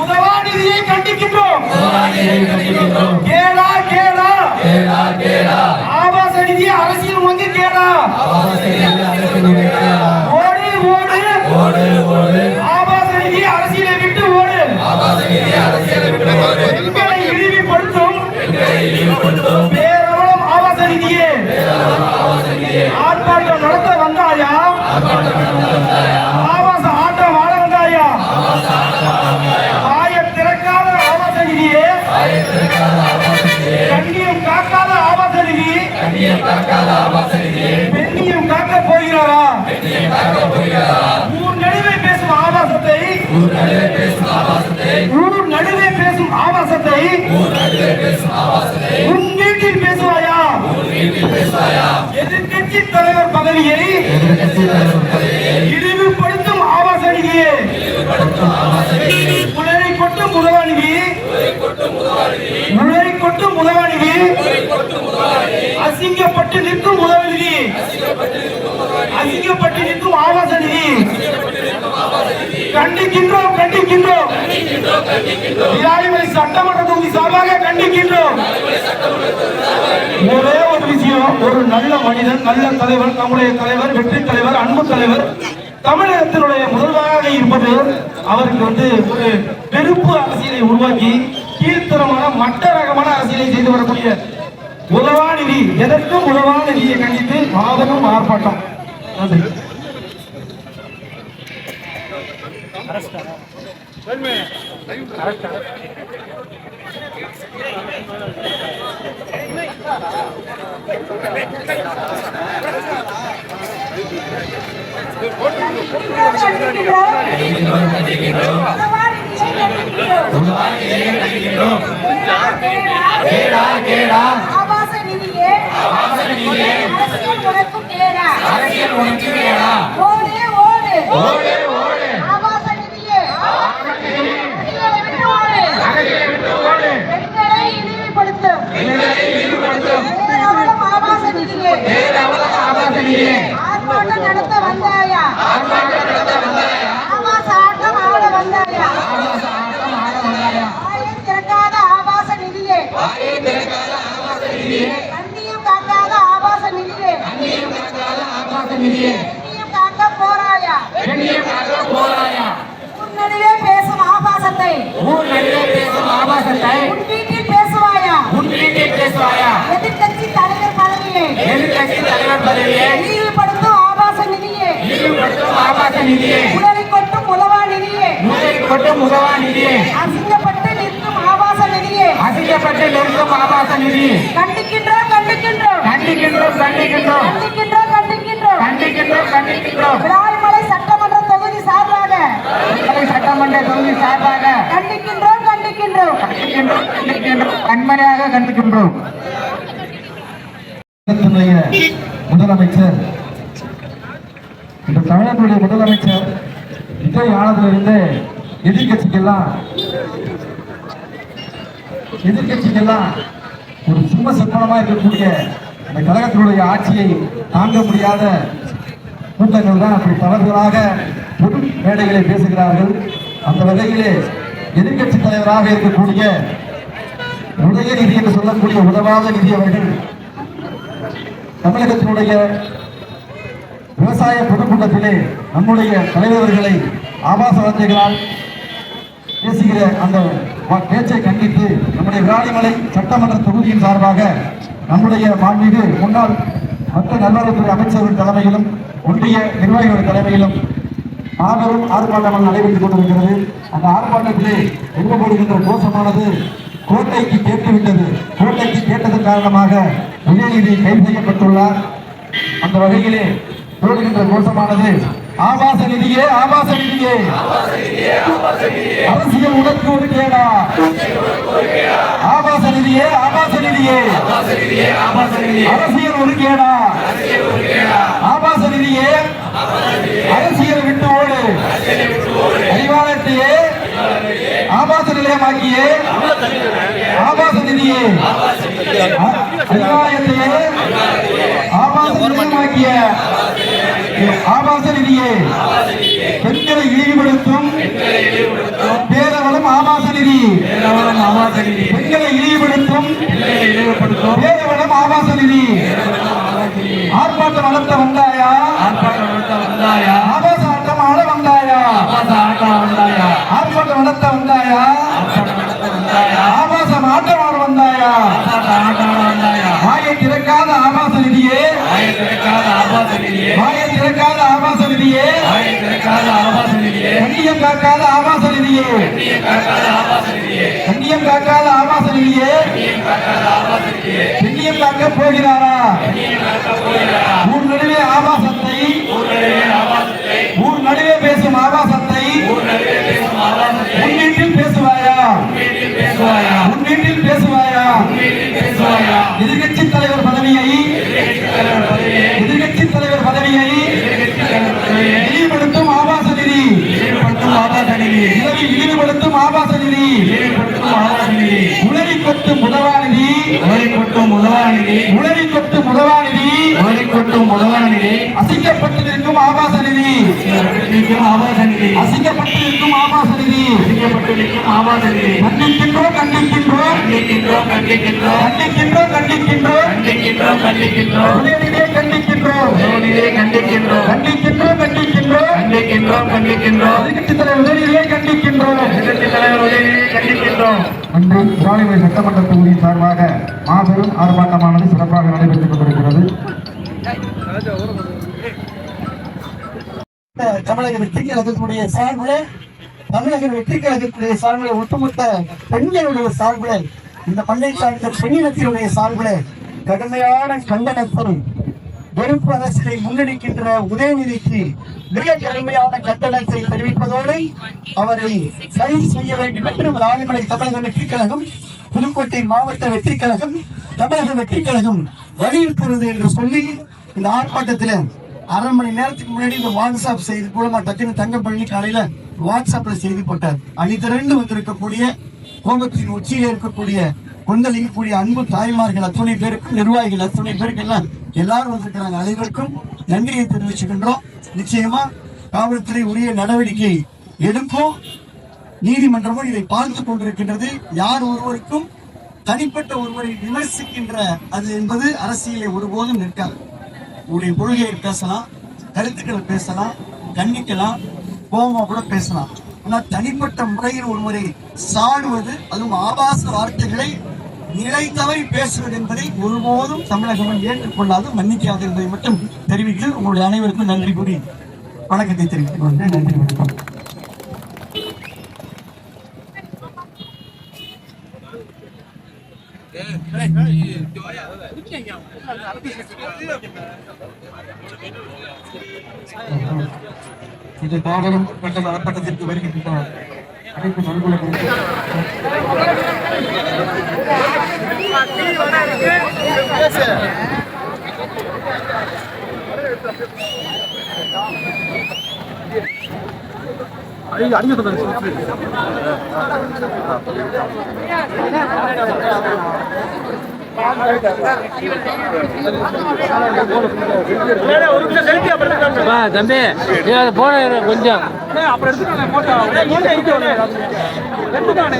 உதவாநிதியை கண்டிக்கின்றோம். கேளா கேளா ஆபாச நிதியை அரசியல் வந்து கேளா. ஓடு ஓடு ஆபாச நிதியை அரசியலை விட்டு ஓடு. எங்களை இழிவுபடுத்தும் பேரவலம் ஆபாச நிதியே. ஆர்ப்பாட்டம் நடத்த வந்தாயா? ஆபாச ஆட்டம் ஆட வந்தாயா? ஆயம் திறக்காத ஆபாச நிதியே. கண்ணியம் காக்காத ஆபாச நிதி. பெண்ணியம் காக்க போகிறாரா? ஊர் நடுவே பேசும் ஆபாசத்தை உன் வீட்டில் பேசுவாயா? எதிர்கட்சி தலைவர் பதவியை இழிவுபடுத்தும் ஆபாச நிதியே. உளரை கொட்டும் உதவாநிதி, அசிங்கப்பட்டு நிற்கும் உதவாநிதி, அசிங்கப்பட்டு நிற்கும் ஆபாச நிதி. கண்டிக்கின்றோம். விராலிமலை சட்டமன்ற தொகுதி சார்பாக கண்டிக்கின்றோம். ஒரே ஒரு விஷயம், ஒரு நல்ல மனிதன், நல்ல தலைவர், நம்முடைய தலைவர், வெற்றி தலைவர், அன்பு தலைவர், தமிழகத்தினுடைய முதல்வராக இருப்பது அவருக்கு ஒரு வெறுப்பு அரசியலை உருவாக்கி கீழ்த்தரமான மட்ட ரகமான அரசியலை செய்து வரக்கூடிய உதவாநிதி, எதற்கும் உதவாநிதியை கண்டித்து மாபெரும் ஆர்ப்பாட்டம். நன்றி. ஆபாச நிதியே அரசியல் உனக்கு கேடா. ஓடு ஆபாச நிதியே பெண்களை இழிவுபடுத்தும் ஆபாச நிதியே. ஆர்ப்பாட்டம் நடத்த வந்தாயா? ஆபாச ஆட்டம் ஆட வந்தாயா? ஆயம் திறக்காத ஆபாச நிதியே. கண்ணியம் காக்காத ஆபாச நிதியே. கண்ணியம் காக்க போராயா? உன்னடியே பேசும் ஆபாசத்தை உன் வீட்டில் பேசுவாயா? எதிர்கட்சி தலைவர் பதவியை இழிவுபடுத்தும் ஆபாச நிதியே. உடலை கொட்டும் உதவா நிதியே. அசிங்கப்பட்டு நிற்கும் ஆபாச நிதியே. கண்டிக்கின்றோம். விராலிமலை சட்டமன்ற தொகுதி சார்பாக கண்டிக்கின்றோம். வன்மையாக கண்டிக்கின்றோம். முதலமைச்சர், இந்த தமிழகத்துடைய முதலமைச்சர் விஜய் ஆனதிலிருந்து எதிர்கட்சிக்கெல்லாம் ஒரு சும்மா சற்பனமா இருக்கக்கூடிய அந்த கழகத்தினுடைய ஆட்சியை தாங்க முடியாத கூட்டங்கள் தான் அப்படி தவறுதலாக பொது மேடைகளை பேசுகிறார்கள். அந்த வகையிலே எதிர்கட்சி தலைவராக இருக்கக்கூடிய உதயநிதி என்று சொல்லக்கூடிய உதவாத நிதி அவர்கள் தமிழகத்தினுடைய விவசாய பொதுக்கூட்டத்திலே நம்முடைய தலைவர்களை ஆபாச வார்த்தைகளால் பேசுகிற அந்த பேச்சை கண்டித்து நம்முடைய விராலிமலை சட்டமன்ற தொகுதியின் சார்பாக நம்முடைய மாண்புமிகு முன்னாள் மக்கள் நல்வாழ்வுத்துறை அமைச்சர்கள் தலைமையிலும் ஒன்றிய நிர்வாகிகள் தலைமையிலும் மாபெரும் ஆர்ப்பாட்டம் நடைபெற்றுக் கொண்டிருக்கிறது. அந்த ஆர்ப்பாட்டத்திலே எழுப்பப்படுகின்ற கோஷமானது கோட்டைக்கு கேட்டுவிட்டது. கோட்டைக்கு கேட்டதன் காரணமாக உதயநிதி கைது செய்யப்பட்டுள்ளார். அந்த வகையிலே போடுகின்ற கோஷமானது ஆபாச நிதியே அரசியல் உனக்கு ஒரு கேடா. ஆபாச நிதியே அரசியல் ஒரு கேடா. ஆபாச நிதியே அரசியல் விட்டு ஓடு. அறிவாலயத்தையே ஆபாச நிலையமாக்கியே ஆபாச நிதியே அறிவாலயத்தையே ஆபாச நிலையமாக்கிய ஆபாச நிதியே இழிவுபடுத்தும் பேரவலம் ஆபாச நிதி பெண்களை இழிவுபடுத்தும் பேரவலம் ஆபாச நிதி ஆர்ப்பாட்டம் நடத்த வந்தாயா ஆபாச ஆட்டம் ஆட வந்தாயா ஆர்ப்பாட்டம் நடத்த வந்தாயா ஆபாசம் ஆட்டம் ஆட வந்தாயா வாயை திறக்காத ஆபாச நிதியே வாயை திறக்காத ஆபாச நிதியே கண்ணியம் காக்காத ஆபாச நிதியே கண்ணியம் காக்காத ஆபாச நிதியே கண்ணியம் காக்க போகிறாரா ஊர் நடுவே ஆபாசத்தை ஊர் நடுவே பேசும் ஆபாசத்தை உன் வீட்டில் பேசுவாயா உன் வீட்டில் பேசுவாயா எதிர்கட்சி தலைவர் பதவியை எதிர்கட்சி தலைவர் பதவியை இழிவுபடுத்தும் ஆபாச நிதி இழிவுபடுத்தும் ஆபாச நிதி உளறி கொட்டும் உதவாநிதி உளறி கொட்டும் உதவாநிதி அசிங்கப்பட்டிருக்கும் ஆபாச நிதி அசிங்கப்பட்டிருக்கும் ஆபாச நிதி கண்டிக்கின்றோம் உதயநிதியை கண்டிக்கின்றோம் எதிர்க்கட்சி தலைவர் உதயநிதியை கண்டிக்கின்றோம் இன்று சாலைமலை சட்டமன்ற தொகுதியின் சார்பாக மாபெரும் ஆர்ப்பாட்டமானது சிறப்பாக நடைபெற்றுக் கொண்டிருக்கிறது. தமிழக வெற்றி கழகத்தினுடைய சார்பில் தமிழக வெற்றி கழகத்தினுடைய சார்பில் ஒட்டுமொத்த பெண்களுடைய சார்பில் இந்த பள்ளி சார்ந்த பெண்ணினத்தினுடைய சார்பில் கடுமையான கண்டனத்தை வெறுப்பு அரசியலை முன்னெடுக்கின்ற உதயநிதிக்கு மிக கடுமையான கண்டனத்தை தெரிவிப்பதோடு அவரை கைது செய்ய வேண்டும் என்று ராணிமலை தமிழக வெற்றி கழகம் புதுக்கோட்டை மாவட்ட வெற்றி கழகம் தமிழக வெற்றி கழகம் வலியுறுத்துகிறது என்று சொல்லி இந்த ஆர்ப்பாட்டத்தில் அரை மணி நேரத்துக்கு முன்னாடி இந்த வாட்ஸ்அப் செய்தி மூலமா டக்குன்னு தங்கப்பள்ளி காலையில வாட்ஸ்அப்ல செய்தி போட்டார். அணிதிரண்டு வந்திருக்கக்கூடிய கோபத்தின் உச்சியில இருக்கக்கூடிய கொந்தளிக்கக்கூடிய அன்பு தாய்மார்கள் அத்துணை பேருக்கும் நிர்வாகிகள் அத்துணை பேருக்கு எல்லாம் எல்லாரும் வந்திருக்கிறாங்க. அனைவருக்கும் நன்றியை தெரிவிச்சுக்கின்றோம். நிச்சயமா காவல்துறை உரிய நடவடிக்கை எடுக்கும். நீதிமன்றமும் இதை பார்த்து கொண்டிருக்கின்றது. யார் ஒருவருக்கும் தனிப்பட்ட ஒருவரை விமர்சிக்கின்ற அது என்பது அரசியலை ஒருபோதும் நிற்காது. உங்களுடைய கொள்கையை பேசலாம், கருத்துக்களை பேசலாம், கண்டிக்கலாம், கோபமா கூட பேசலாம். ஆனால் தனிப்பட்ட முறையில் ஒருவரை சாடுவது, அதுவும் ஆபாச வார்த்தைகளை நிலை தவறி பேசுவது என்பதை ஒருபோதும் தமிழகம் ஏற்றுக்கொள்ளாது, மன்னிக்காது என்பதை மட்டும் தெரிவித்து உங்களுடைய அனைவருக்கும் நன்றி கூறி வணக்கத்தை தெரிவித்துக் கொண்டேன். நன்றி, வணக்கம். இது மாபெரும் கண்டன ஆர்ப்பாட்டத்திற்கு வருகின்ற அனைத்து நண்பர்களுக்கும் தம்பி போன கொஞ்சம் எடுத்துக்கானே